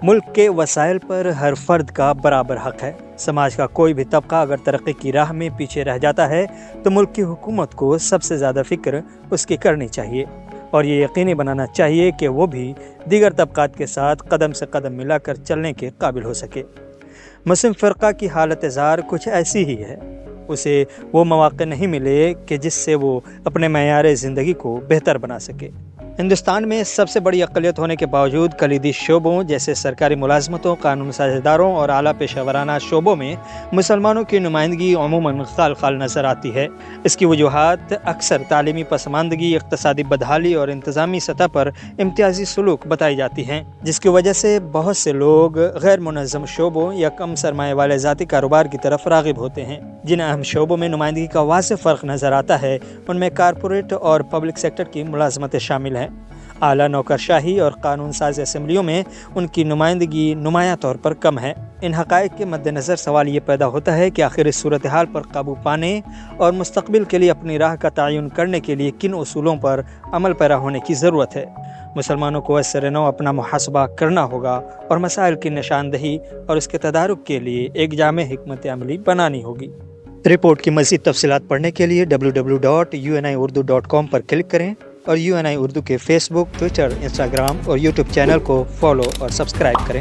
ملک کے وسائل پر ہر فرد کا برابر حق ہے۔ سماج کا کوئی بھی طبقہ اگر ترقی کی راہ میں پیچھے رہ جاتا ہے تو ملک کی حکومت کو سب سے زیادہ فکر اس کی کرنی چاہیے اور یہ یقینی بنانا چاہیے کہ وہ بھی دیگر طبقات کے ساتھ قدم سے قدم ملا کر چلنے کے قابل ہو سکے۔ مسلم فرقہ کی حالت زار کچھ ایسی ہی ہے۔ اسے وہ مواقع نہیں ملے کہ جس سے وہ اپنے معیار زندگی کو بہتر بنا سکے۔ ہندوستان میں سب سے بڑی اقلیت ہونے کے باوجود کلیدی شعبوں جیسے سرکاری ملازمتوں، قانون ساز اداروں اور اعلیٰ پیشہ ورانہ شعبوں میں مسلمانوں کی نمائندگی عموماً خال خال نظر آتی ہے۔ اس کی وجوہات اکثر تعلیمی پسماندگی، اقتصادی بدحالی اور انتظامی سطح پر امتیازی سلوک بتائی جاتی ہیں، جس کی وجہ سے بہت سے لوگ غیر منظم شعبوں یا کم سرمایہ والے ذاتی کاروبار کی طرف راغب ہوتے ہیں۔ جن اہم شعبوں میں نمائندگی کا واضح فرق نظر آتا ہے ان میں کارپوریٹ اور پبلک سیکٹر کی ملازمتیں شامل ہیں۔ اعلیٰ نوکرشاہی اور قانون ساز اسمبلیوں میں ان کی نمائندگی نمایاں طور پر کم ہے۔ ان حقائق کے مد نظر سوال یہ پیدا ہوتا ہے کہ آخر اس صورتحال پر قابو پانے اور مستقبل کے لیے اپنی راہ کا تعین کرنے کے لیے کن اصولوں پر عمل پیرا ہونے کی ضرورت ہے۔ مسلمانوں کو از سر نو اپنا محاسبہ کرنا ہوگا اور مسائل کی نشاندہی اور اس کے تدارک کے لیے ایک جامع حکمت عملی بنانی ہوگی۔ رپورٹ کی مزید تفصیلات پڑھنے کے لیے www.uniurdu.com پر کلک کریں اور UNI اردو کے فیس بک، ٹویٹر، انسٹاگرام اور یوٹیوب چینل کو فالو اور سبسکرائب کریں۔